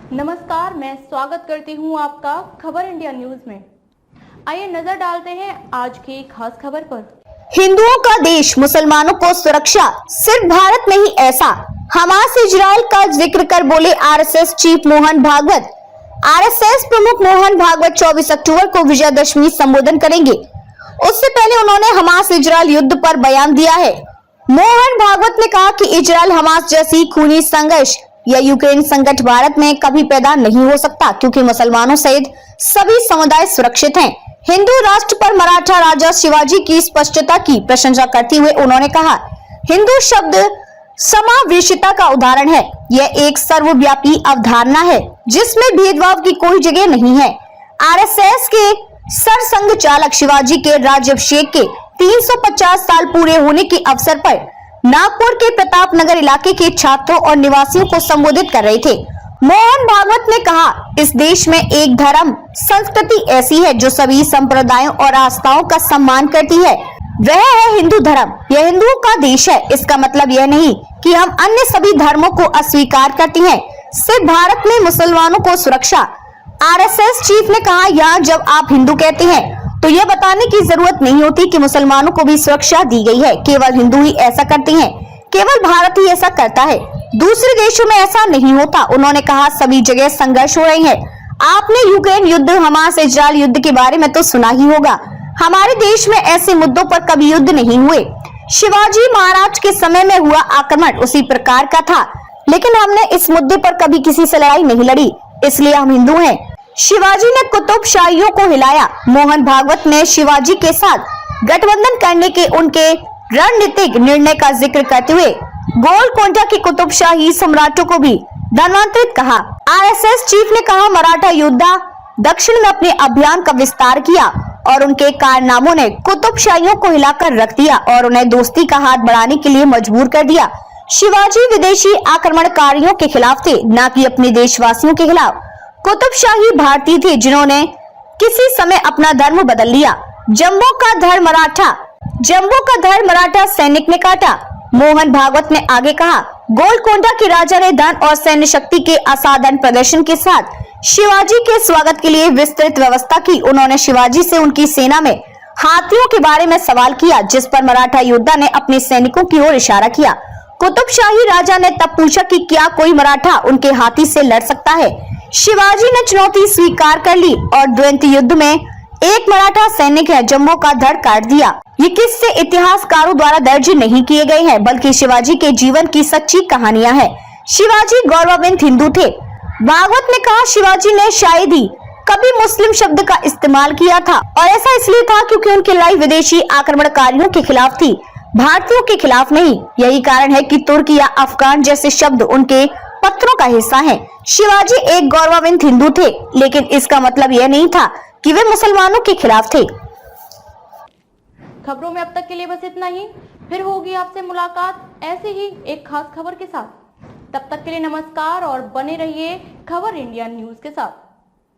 नमस्कार, मैं स्वागत करती हूं आपका खबर इंडिया न्यूज में। आइए नजर डालते हैं आज की खास खबर पर। हिंदुओं का देश, मुसलमानों को सुरक्षा, सिर्फ भारत में ही ऐसा। हमास इजराइल का जिक्र कर बोले RSS chief Mohan Bhagwat. RSS प्रमुख मोहन भागवत 24 अक्टूबर को विजयदशमी संबोधन करेंगे। उससे पहले उन्होंने हमास इजराइल युद्ध पर बयान दिया है। मोहन भागवत ने कहा कि इजराइल हमास जैसी खूनी संघर्ष या यूक्रेन संकट भारत में कभी पैदा नहीं हो सकता, क्योंकि मुसलमानों सहित सभी समुदाय सुरक्षित हैं। हिंदू राष्ट्र पर मराठा राजा शिवाजी की स्पष्टता की प्रशंसा करते हुए उन्होंने कहा, हिंदू शब्द समावेशिता का उदाहरण है। यह एक सर्वव्यापी अवधारणा है जिसमें भेदभाव की कोई जगह नहीं है। आरएसएस के सरसंघ चालक शिवाजी के राज्याभिषेक के 350 साल पूरे होने के अवसर पर नागपुर के प्रताप नगर इलाके के छात्रों और निवासियों को संबोधित कर रहे थे। मोहन भागवत ने कहा, इस देश में एक धर्म संस्कृति ऐसी है जो सभी संप्रदायों और आस्थाओं का सम्मान करती है, वह है हिंदू धर्म। यह हिंदुओं का देश है। इसका मतलब यह नहीं कि हम अन्य सभी धर्मों को अस्वीकार करती हैं, सिर्फ भारत में मुसलमानों को सुरक्षा। आरएसएस चीफ ने कहा, यहाँ जब आप हिंदू कहते हैं तो यह बताने की जरूरत नहीं होती कि मुसलमानों को भी सुरक्षा दी गई है। केवल हिंदू ही ऐसा करते हैं, केवल भारत ही ऐसा करता है, दूसरे देशों में ऐसा नहीं होता। उन्होंने कहा, सभी जगह संघर्ष हो रहे हैं। आपने यूक्रेन युद्ध, हमास इजराइल युद्ध के बारे में तो सुना ही होगा। हमारे देश में ऐसे मुद्दों पर कभी युद्ध नहीं हुए। शिवाजी महाराज के समय में हुआ आक्रमण उसी प्रकार का था, लेकिन हमने इस मुद्दे पर कभी किसी से लड़ाई नहीं लड़ी, इसलिए हम हिंदू हैं। शिवाजी ने कुतुबशाहियों को हिलाया। मोहन भागवत ने शिवाजी के साथ गठबंधन करने के उनके रणनीतिक निर्णय का जिक्र करते हुए गोलकोंडा की कुतुबशाही सम्राटों को भी धर्मांतरित कहा। आरएसएस चीफ ने कहा, मराठा योद्धा दक्षिण में अपने अभियान का विस्तार किया और उनके कारनामों ने कुतुबशाहियों को हिलाकर रख दिया और उन्हें दोस्ती का हाथ बढ़ाने के लिए मजबूर कर दिया। शिवाजी विदेशी आक्रमणकारियों के खिलाफ थे, न कि अपने देशवासियों के खिलाफ। कुतुबशाही भारतीय थे जिन्होंने किसी समय अपना धर्म बदल लिया। जम्बो का धर्म मराठा सैनिक ने काटा। मोहन भागवत ने आगे कहा, गोलकोंडा के राजा ने धन और सैन्य शक्ति के असाधारण प्रदर्शन के साथ शिवाजी के स्वागत के लिए विस्तृत व्यवस्था की। उन्होंने शिवाजी से उनकी सेना में हाथियों के बारे में सवाल किया, जिस पर मराठा योद्धा ने अपने सैनिकों की ओर इशारा किया। कुतुबशाही राजा ने तब पूछा कि क्या कोई मराठा उनके हाथी से लड़ सकता है। शिवाजी ने चुनौती स्वीकार कर ली और द्वंद्व युद्ध में एक मराठा सैनिक है जम्बो का धड़ काट दिया। ये किस्से इतिहासकारों द्वारा दर्ज नहीं किए गए हैं, बल्कि शिवाजी के जीवन की सच्ची कहानियां हैं। शिवाजी गौरवान्वित हिंदू थे। भागवत ने कहा, शिवाजी ने शायद ही कभी मुस्लिम शब्द का इस्तेमाल किया था, और ऐसा इसलिए था क्योंकि उनकी लड़ाई विदेशी आक्रमणकारियों के खिलाफ थी, भारतीयों के खिलाफ नहीं। यही कारण है कि तुर्क या अफगान जैसे शब्द उनके पत्रों का हिस्सा हैं। शिवाजी एक गौरवान्वित हिंदू थे, लेकिन इसका मतलब यह नहीं था कि वे मुसलमानों के खिलाफ थे। खबरों में अब तक के लिए बस इतना ही। फिर होगी आपसे मुलाकात ऐसे ही एक खास खबर के साथ। तब तक के लिए नमस्कार और बने रहिए खबर इंडिया न्यूज के साथ।